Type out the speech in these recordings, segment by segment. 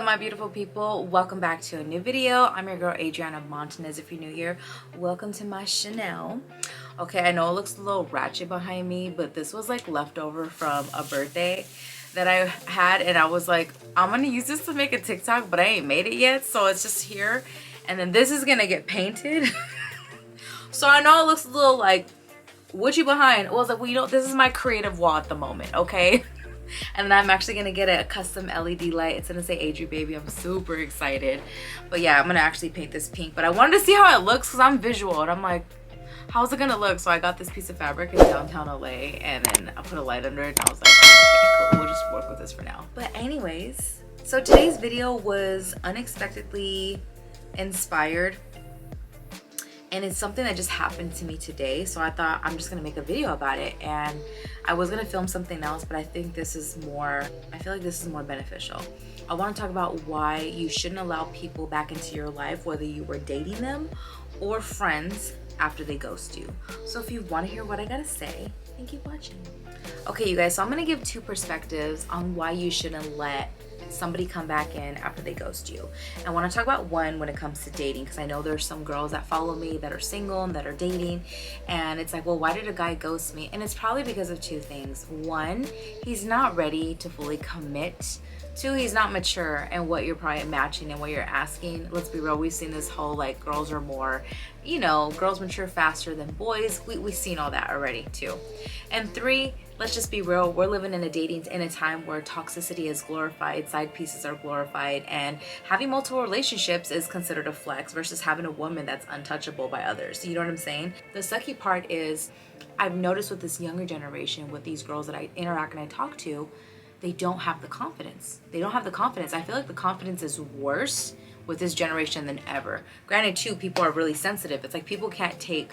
my beautiful people, welcome back to a new video. I'm your girl Adriana Montanez. If you're new here, welcome to my Chanel. Okay, I know it looks a little ratchet behind me, but this was like leftover from a birthday that I had, and I was like, I'm gonna use this to make a TikTok, but I ain't made it yet, so it's just here. And then this is gonna get painted. So I know it looks a little like witchy behind. I was like, well, you know, this is my creative wall at the moment, okay? And then I'm actually gonna get a custom LED light. It's gonna say Adri Baby. I'm super excited. But yeah, I'm gonna actually paint this pink. But I wanted to see how it looks because I'm visual and I'm like, how's it gonna look? So I got this piece of fabric in downtown LA and then I put a light under it and I was like, okay, cool, we'll just work with this for now. But anyways, so today's video was unexpectedly inspired. And it's something that just happened to me today, so I thought I'm just gonna make a video about it. And I was gonna film something else, but I think this is more, I feel like this is more beneficial. I wanna talk about why you shouldn't allow people back into your life, whether you were dating them or friends, after they ghost you. So if you wanna hear what I gotta say, then keep watching. Okay, you guys, so I'm gonna give two perspectives on why you shouldn't let somebody come back in after they ghost you. I want to talk about one when it comes to dating, because I know there's some girls that follow me that are single and that are dating, and it's like, well, why did a guy ghost me? And it's probably because of two things. One, he's not ready to fully commit. Two, he's not mature in what you're probably matching and what you're asking. Let's be real, we've seen this whole like girls are more, you know, girls mature faster than boys. We've seen all that already too. And three, let's just be real, we're living in a time where toxicity is glorified, side pieces are glorified, and having multiple relationships is considered a flex versus having a woman that's untouchable by others. You know what I'm saying? The sucky part is, I've noticed with this younger generation, with these girls that I interact and I talk to, they don't have the confidence. They don't have the confidence. I feel like the confidence is worse with this generation than ever. Granted, too, people are really sensitive. It's like people can't take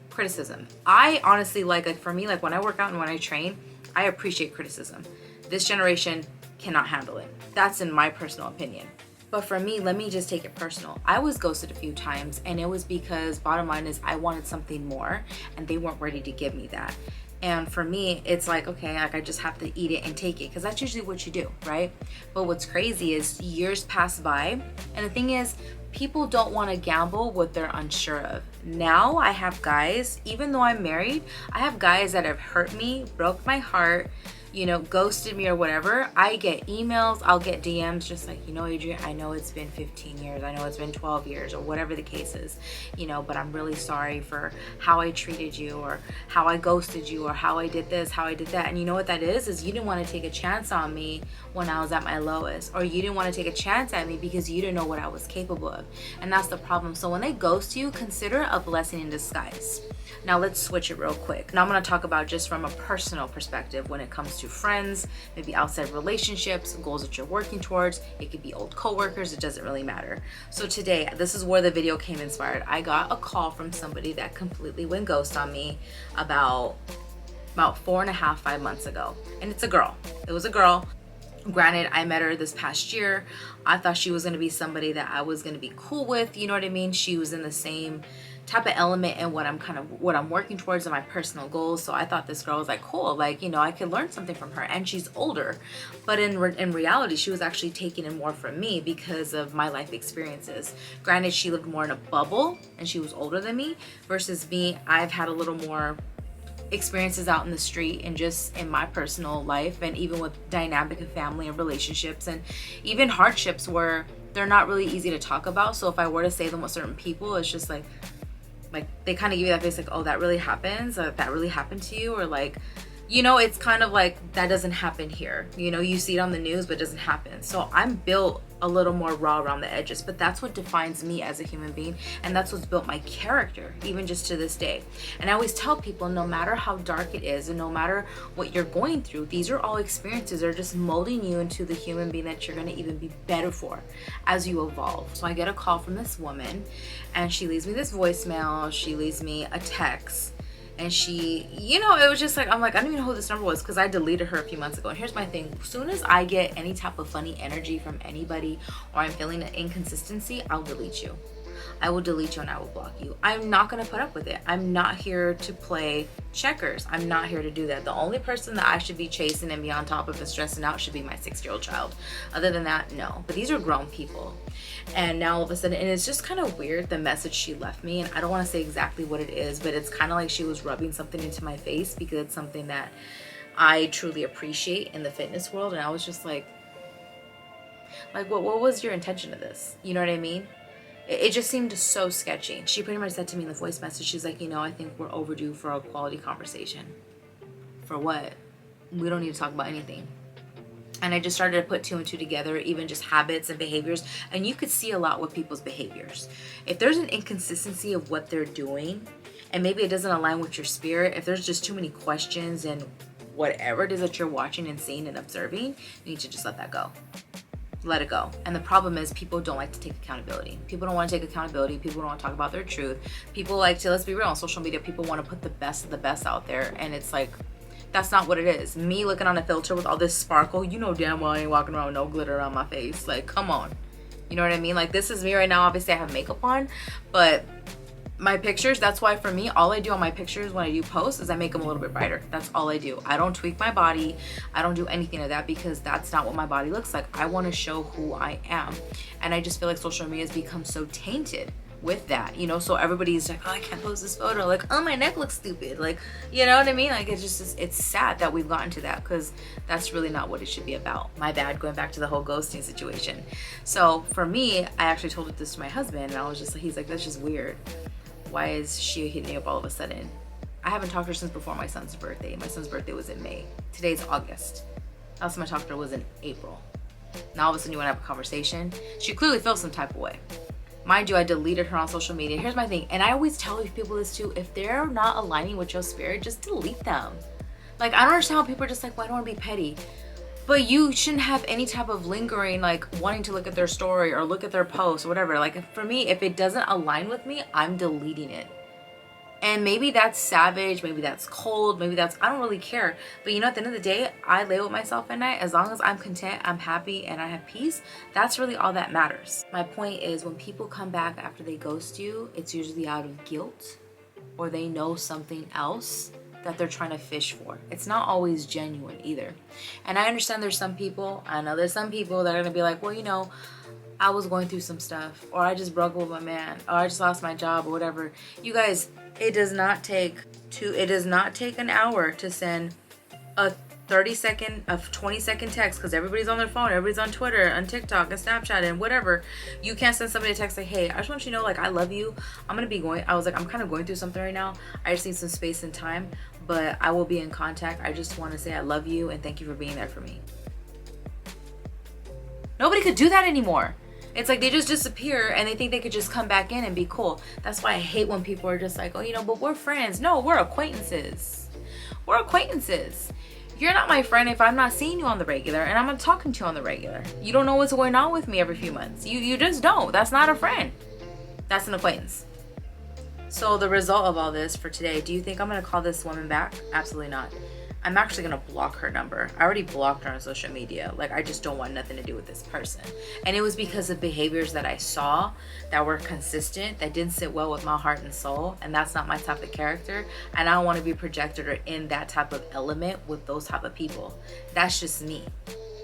criticism. I honestly like for me, like when I work out and when I train, I appreciate criticism. This generation cannot handle it. That's in my personal opinion. But for me, let me just take it personal. I was ghosted a few times, and it was because bottom line is I wanted something more and they weren't ready to give me that. And for me, it's like, okay, like I just have to eat it and take it, because that's usually what you do, right? But what's crazy is years pass by, and the thing is, people don't want to gamble what they're unsure of. Now I have guys, even though I'm married, I have guys that have hurt me, broke my heart, you know, ghosted me or whatever. I get emails, I'll get DMs just like, you know, Adrian, I know it's been 15 years, I know it's been 12 years or whatever the case is, you know, but I'm really sorry for how I treated you or how I ghosted you or how I did this, how I did that. And you know what that is you didn't want to take a chance on me when I was at my lowest, or you didn't want to take a chance at me because you didn't know what I was capable of. And that's the problem. So when they ghost you, consider it a blessing in disguise. Now let's switch it real quick. Now I'm going to talk about just from a personal perspective when it comes to friends, maybe outside relationships, goals that you're working towards. It could be old coworkers, it doesn't really matter. So today, this is where the video came inspired. I got a call from somebody that completely went ghost on me about 4.5, 5 months ago. And it's a girl. It was a girl. Granted, I met her this past year. I thought she was going to be somebody that I was going to be cool with. You know what I mean? She was in the same type of element and what I'm working towards in my personal goals. So I thought this girl was like cool, like, you know, I could learn something from her, and she's older. But in reality, she was actually taking in more from me because of my life experiences. Granted, she lived more in a bubble and she was older than me versus me. I've had a little more experiences out in the street and just in my personal life, and even with dynamic of family and relationships, and even hardships where they're not really easy to talk about. So if I were to say them with certain people, it's just like they kind of give you that face like, oh, that really happens, or that really happened to you, or like, you know, it's kind of like that doesn't happen here. You know, you see it on the news, but it doesn't happen. So I'm built a little more raw around the edges, but that's what defines me as a human being, and that's what's built my character, even just to this day. And I always tell people, no matter how dark it is and no matter what you're going through, these are all experiences that are just molding you into the human being that you're going to even be better for as you evolve. So I get a call from this woman, and she leaves me this voicemail, she leaves me a text. And she, you know, it was just like, I'm like, I don't even know who this number was because I deleted her a few months ago. And here's my thing. As soon as I get any type of funny energy from anybody or I'm feeling an inconsistency, I'll delete you. I will delete you and I will block you. I'm not going to put up with it. I'm not here to play checkers. I'm not here to do that. The only person that I should be chasing and be on top of and stressing out should be my 6-year-old child. Other than that, no. But these are grown people. And now all of a sudden, and it's just kind of weird, the message she left me. And I don't want to say exactly what it is, but it's kind of like she was rubbing something into my face because it's something that I truly appreciate in the fitness world. And I was just like what was your intention of this? You know what I mean? It just seemed so sketchy. She pretty much said to me in the voice message, she's like, you know, I think we're overdue for a quality conversation. For what? We don't need to talk about anything. And I just started to put 2 and 2 together, even just habits and behaviors. And you could see a lot with people's behaviors. If there's an inconsistency of what they're doing, and maybe it doesn't align with your spirit, if there's just too many questions and whatever it is that you're watching and seeing and observing, you need to just let that go. Let it go. And the problem is people don't like to take accountability. People don't want to take accountability. People don't want to talk about their truth. People like to, let's be real, on social media, people want to put the best of the best out there. And it's like, that's not what it is. Me looking on a filter with all this sparkle, you know damn well I ain't walking around with no glitter around my face. Like, come on. You know what I mean? Like, this is me right now. Obviously, I have makeup on, but my pictures, that's why for me, all I do on my pictures when I do posts is I make them a little bit brighter. That's all I do. I don't tweak my body. I don't do anything of that because that's not what my body looks like. I want to show who I am. And I just feel like social media has become so tainted with that, you know? So everybody's like, oh, I can't post this photo. Like, oh, my neck looks stupid. Like, you know what I mean? Like, it's just, it's sad that we've gotten to that because that's really not what it should be about. My bad, going back to the whole ghosting situation. So for me, I actually told this to my husband and I was just like, he's like, that's just weird. Why is she hitting me up all of a sudden? I haven't talked to her since before my son's birthday. My son's birthday was in May. Today's August. Last time I talked to her was in April. Now all of a sudden you want to have a conversation? She clearly feels some type of way. Mind you, I deleted her on social media. Here's my thing, and I always tell people this too, if they're not aligning with your spirit, just delete them. Like, I don't understand how people are just like, well, I don't want to be petty. But you shouldn't have any type of lingering, like wanting to look at their story or look at their post or whatever. Like, for me, if it doesn't align with me, I'm deleting it. And maybe that's savage, maybe that's cold, maybe that's, I don't really care. But you know, at the end of the day, I lay with myself at night. As long as I'm content, I'm happy, and I have peace, that's really all that matters. My point is, when people come back after they ghost you, it's usually out of guilt or they know something else that they're trying to fish for. It's not always genuine either. And I understand I know there's some people that are gonna be like, well, you know, I was going through some stuff, or I just broke up with my man, or I just lost my job, or whatever. You guys, it does not take an hour to send a 30-second, a 20-second text, because everybody's on their phone, everybody's on Twitter, on TikTok, and Snapchat, and whatever. You can't send somebody a text like, hey, I just want you to know, like, I love you. I'm kind of going through something right now. I just need some space and time, but I will be in contact. I just want to say I love you and thank you for being there for me. Nobody could do that anymore. It's like they just disappear and they think they could just come back in and be cool. That's why I hate when people are just like, oh, you know, but we're friends. No, we're acquaintances. We're acquaintances. You're not my friend if I'm not seeing you on the regular and I'm not talking to you on the regular. You don't know what's going on with me every few months. You just don't. That's not a friend. That's an acquaintance. So the result of all this for today, do you think I'm going to call this woman back? Absolutely not. I'm actually going to block her number. I already blocked her on social media. Like, I just don't want nothing to do with this person. And it was because of behaviors that I saw that were consistent, that didn't sit well with my heart and soul. And that's not my type of character. And I don't want to be projected or in that type of element with those type of people. That's just me.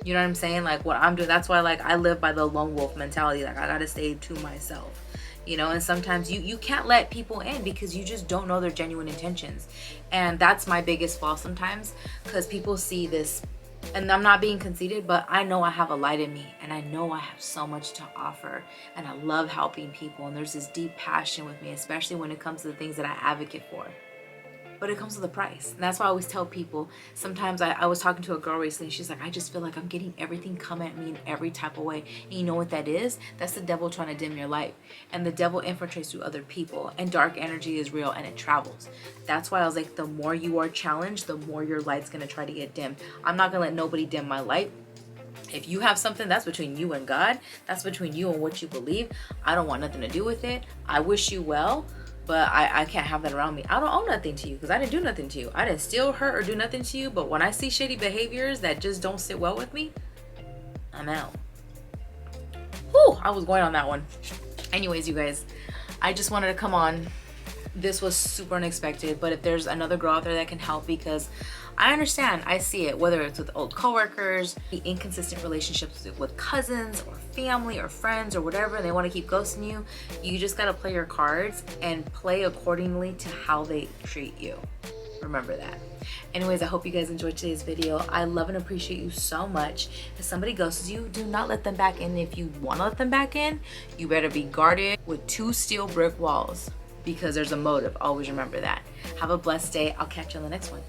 You know what I'm saying? Like, what I'm doing, that's why, like, I live by the lone wolf mentality. Like, I got to stay to myself. You know, and sometimes you can't let people in because you just don't know their genuine intentions. And that's my biggest flaw sometimes, because people see this, and I'm not being conceited, but I know I have a light in me and I know I have so much to offer and I love helping people, and there's this deep passion with me, especially when it comes to the things that I advocate for. But it comes with a price. And that's why I always tell people, sometimes I was talking to a girl recently, she's like, I just feel like I'm getting everything come at me in every type of way. And you know what that is? That's the devil trying to dim your light. And the devil infiltrates through other people, and dark energy is real and it travels. That's why I was like, the more you are challenged, the more your light's gonna try to get dimmed. I'm not gonna let nobody dim my light. If you have something, that's between you and God. That's between you and what you believe. I don't want nothing to do with it. I wish you well, but I can't have that around me. I don't owe nothing to you because I didn't do nothing to you. I didn't steal, hurt, or do nothing to you. But when I see shady behaviors that just don't sit well with me, I'm out. Whew, I was going on that one. Anyways, you guys, I just wanted to come on. This was super unexpected, but if there's another girl out there that can help, because I understand, I see it, whether it's with old coworkers, the inconsistent relationships with cousins or family or friends or whatever, and they want to keep ghosting you, you just got to play your cards and play accordingly to how they treat you. Remember that. Anyways, I hope you guys enjoyed today's video. I love and appreciate you so much. If somebody ghosts you, do not let them back in. If you want to let them back in, you better be guarded with 2 steel brick walls, because there's a motive. Always remember that. Have a blessed day. I'll catch you on the next one.